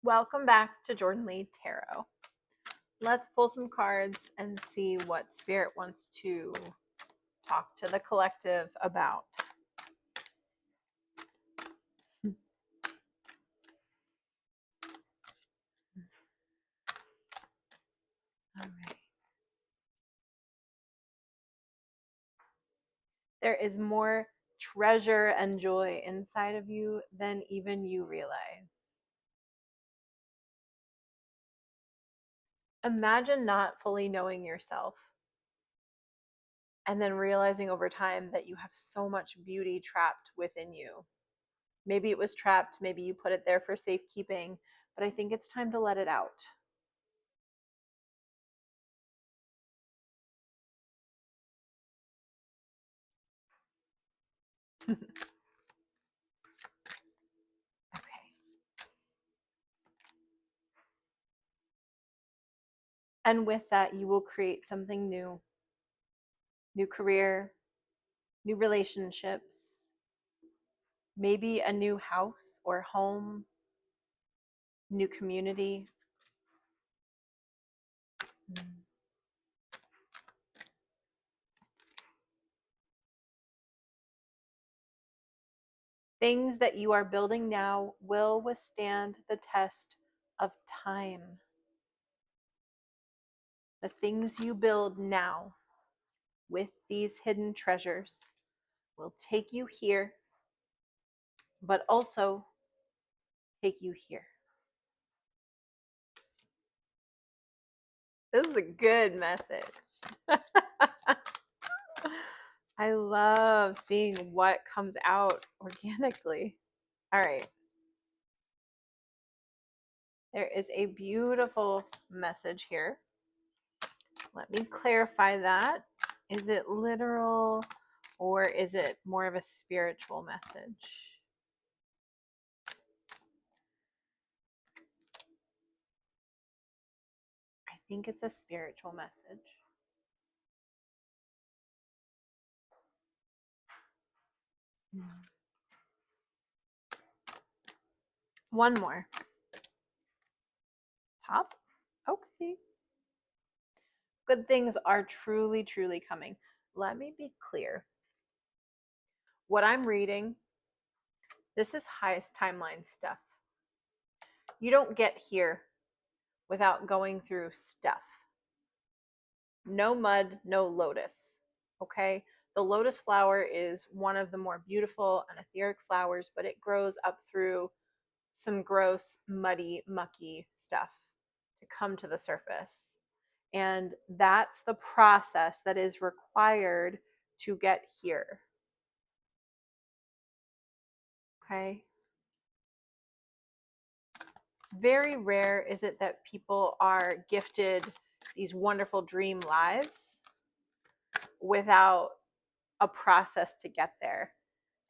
Welcome back to Jordan Lee Tarot. Let's pull some cards and see what Spirit wants to talk to the collective about. All right. There is more treasure and joy inside of you than even you realize. Imagine not fully knowing yourself and then realizing over time that you have so much beauty trapped within you. Maybe it was trapped, maybe you put it there for safekeeping, but I think it's time to let it out. Okay. And with that, you will create something new. New career, new relationships, maybe a new house or home, new community. Things that you are building now will withstand the test of time. The things you build now with these hidden treasures will take you here, but also take you here. This is a good message. I love seeing what comes out organically. All right. There is a beautiful message here. Let me clarify that. Is it literal or is it more of a spiritual message? I think it's a spiritual message. One more. Top? Okay. Good things are truly, truly coming. Let me be clear. What I'm reading, this is highest timeline stuff. You don't get here without going through stuff. No mud, no lotus. Okay? The lotus flower is one of the more beautiful and etheric flowers, but it grows up through some gross, muddy, mucky stuff to come to the surface. And that's the process that is required to get here. Okay? Very rare is it that people are gifted these wonderful dream lives without a process to get there.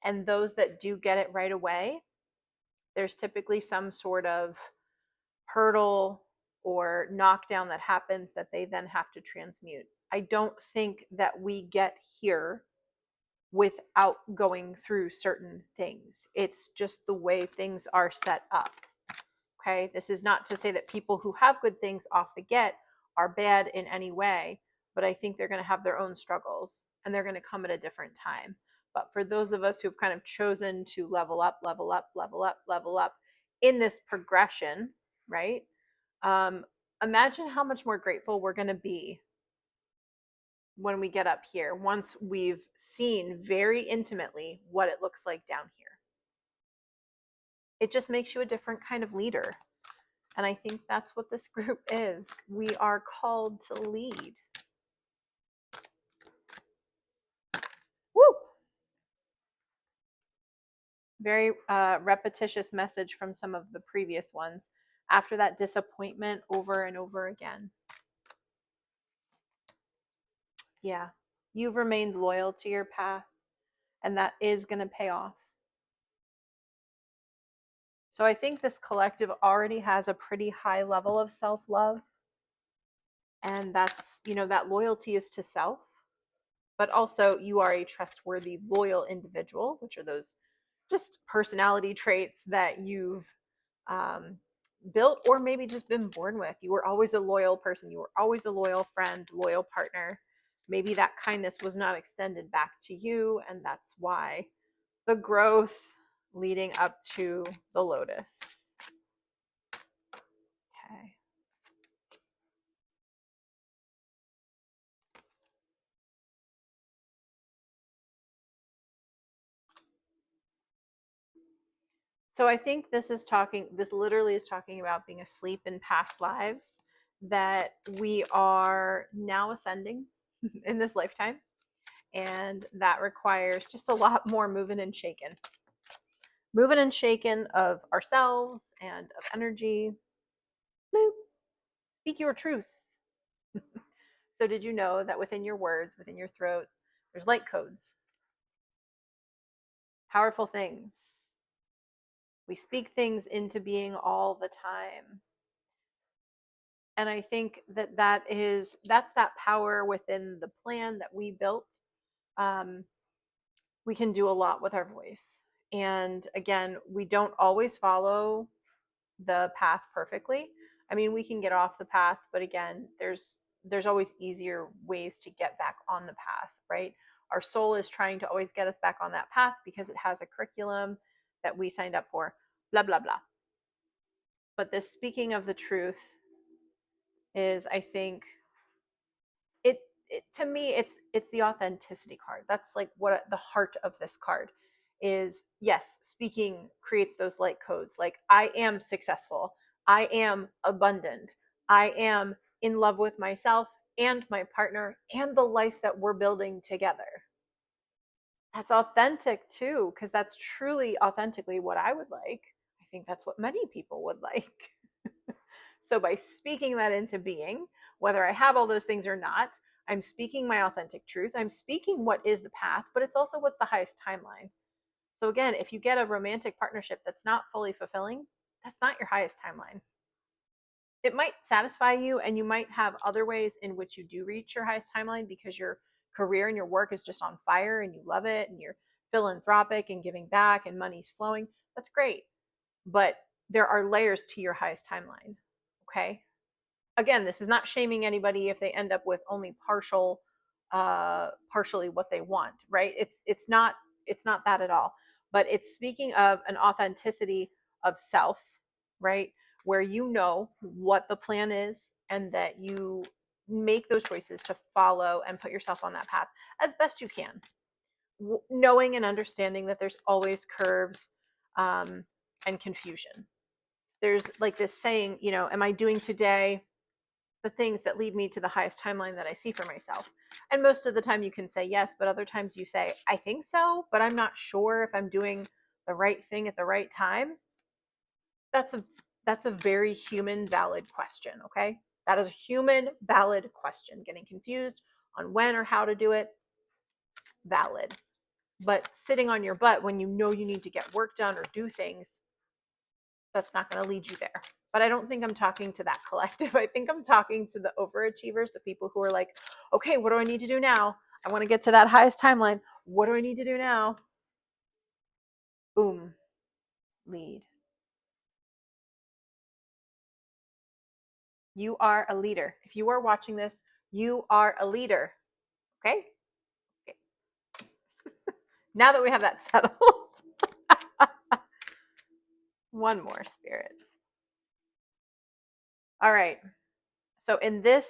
And those that do get it right away, there's typically some sort of hurdle or knockdown that happens that they then have to transmute. I don't think that we get here without going through certain things. It's just the way things are set up. Okay, this is not to say that people who have good things off the get are bad in any way, but I think they're going to have their own struggles and they're going to come at a different time. But for those of us who've kind of chosen to level up, level up, level up, level up in this progression, right? Imagine how much more grateful we're going to be when we get up here once we've seen very intimately what it looks like down here. It just makes you a different kind of leader. And I think that's what this group is. We are called to lead. Woo! Very repetitious message from some of the previous ones. After that disappointment over and over again. Yeah, you've remained loyal to your path, and that is going to pay off. So I think this collective already has a pretty high level of self-love. And that's, that loyalty is to self, but also you are a trustworthy, loyal individual, which are those just personality traits that you've built or maybe just been born with. You were always a loyal person. You were always a loyal friend, loyal partner. Maybe that kindness was not extended back to you, and that's why the growth leading up to the lotus. Okay. So I think this literally is talking about being asleep in past lives, that we are now ascending in this lifetime. And that requires just a lot more moving and shaking. Moving and shaking of ourselves and of energy. Bloop. Speak your truth. So did you know that within your words, within your throat, there's light codes? Powerful things. We speak things into being all the time. And I think that's that power within the plan that we built. We can do a lot with our voice. And again, we don't always follow the path perfectly. I mean, we can get off the path, but again, there's always easier ways to get back on the path, right? Our soul is trying to always get us back on that path because it has a curriculum that we signed up for, blah blah blah. But this speaking of the truth is, I think, it to me it's the authenticity card. That's like what the heart of this card is. Yes, speaking creates those light codes, like I am successful, I am abundant, I am in love with myself and my partner and the life that we're building together. That's authentic too, because that's truly authentically what I would like. I think that's what many people would like. So by speaking that into being, whether I have all those things or not, I'm speaking my authentic truth. I'm speaking what is the path, but it's also what's the highest timeline. So again, if you get a romantic partnership that's not fully fulfilling, that's not your highest timeline. It might satisfy you, and you might have other ways in which you do reach your highest timeline because your career and your work is just on fire and you love it and you're philanthropic and giving back and money's flowing. That's great. But there are layers to your highest timeline. Okay. Again, this is not shaming anybody if they end up with only partially what they want, right? It's not that at all. But it's speaking of an authenticity of self, right? Where you know what the plan is and that you make those choices to follow and put yourself on that path as best you can, knowing and understanding that there's always curves and confusion. There's like this saying, am I doing today the things that lead me to the highest timeline that I see for myself? And most of the time you can say yes, but other times you say, I think so, but I'm not sure if I'm doing the right thing at the right time. That's a very human, valid question, okay? That is a human, valid question. Getting confused on when or how to do it, valid. But sitting on your butt when you know you need to get work done or do things, that's not going to lead you there. But I don't think I'm talking to that collective. I think I'm talking to the overachievers, the people who are like, okay, what do I need to do now? I want to get to that highest timeline. What do I need to do now? Boom, lead. You are a leader. If you are watching this, you are a leader. Okay? Okay. Now that we have that settled, one more, spirit. All right. So in this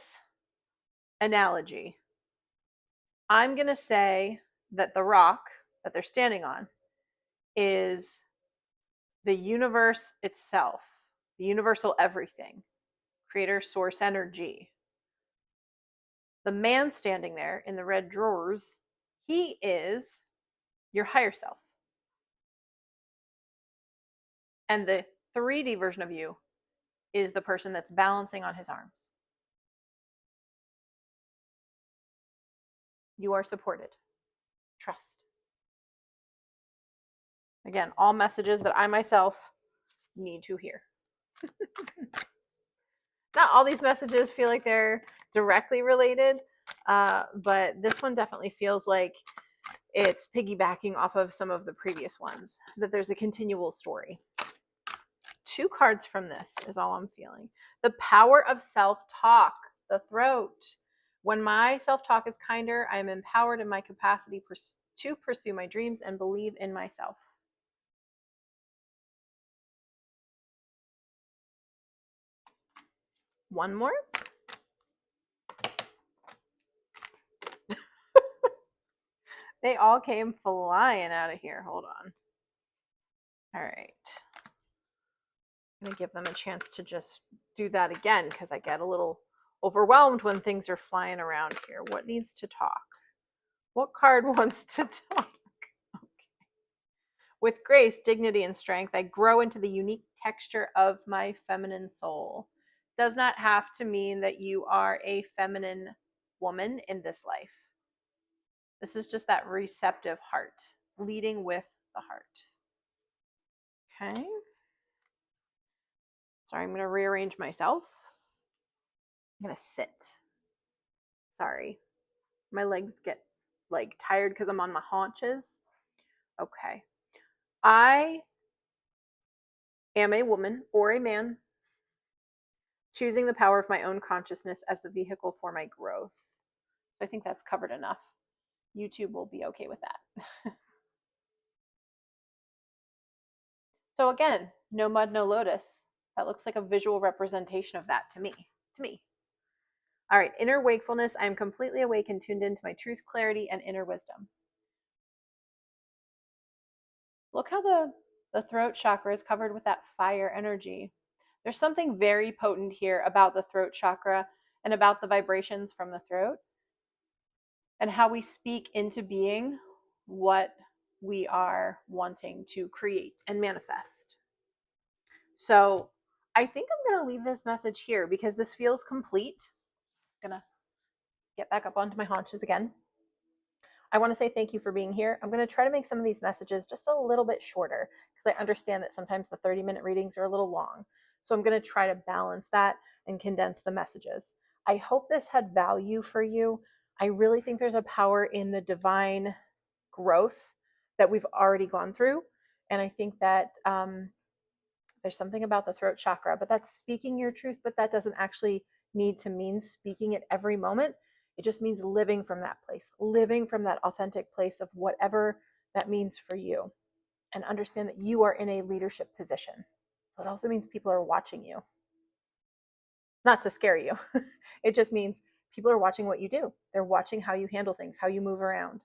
analogy, I'm going to say that the rock that they're standing on is the universe itself, the universal everything, creator, source, energy. The man standing there in the red drawers, he is your higher self. And the 3D version of you is the person that's balancing on his arms. You are supported. Trust. Again, all messages that I myself need to hear. Not all these messages feel like they're directly related, but this one definitely feels like it's piggybacking off of some of the previous ones, that there's a continual story. 2 cards from this is all I'm feeling. The power of self-talk, the throat. When my self-talk is kinder, I am empowered in my capacity to pursue my dreams and believe in myself. One more. They all came flying out of here. Hold on. All right. I'm going to give them a chance to just do that again because I get a little overwhelmed when things are flying around here. What needs to talk? What card wants to talk? Okay. With grace, dignity, and strength, I grow into the unique texture of my feminine soul. Does not have to mean that you are a feminine woman in this life. This is just that receptive heart, leading with the heart. Okay. Sorry, I'm going to rearrange myself. I'm going to sit. Sorry. My legs get like tired because I'm on my haunches. Okay. I am a woman or a man choosing the power of my own consciousness as the vehicle for my growth. I think that's covered enough. YouTube will be okay with that. So again, no mud, no lotus. That looks like a visual representation of that to me. All right, inner wakefulness. I am completely awake and tuned into my truth, clarity, and inner wisdom. Look how the throat chakra is covered with that fire energy. There's something very potent here about the throat chakra and about the vibrations from the throat and how we speak into being what we are wanting to create and manifest. So I think I'm going to leave this message here because this feels complete. I'm going to get back up onto my haunches again. I want to say thank you for being here. I'm going to try to make some of these messages just a little bit shorter because I understand that sometimes the 30-minute readings are a little long. So I'm going to try to balance that and condense the messages. I hope this had value for you. I really think there's a power in the divine growth that we've already gone through. And I think that there's something about the throat chakra, but that's speaking your truth, but that doesn't actually need to mean speaking it every moment. It just means living from that place, living from that authentic place of whatever that means for you. And understand that you are in a leadership position. So it also means people are watching you. Not to scare you. It just means people are watching what you do. They're watching how you handle things, how you move around.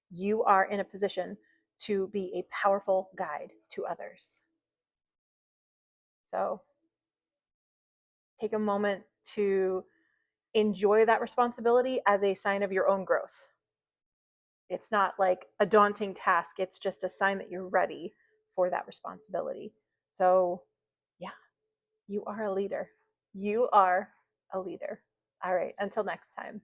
You are in a position to be a powerful guide to others. So take a moment to enjoy that responsibility as a sign of your own growth. It's not like a daunting task. It's just a sign that you're ready for that responsibility. So, yeah, you are a leader. You are a leader. All right, until next time.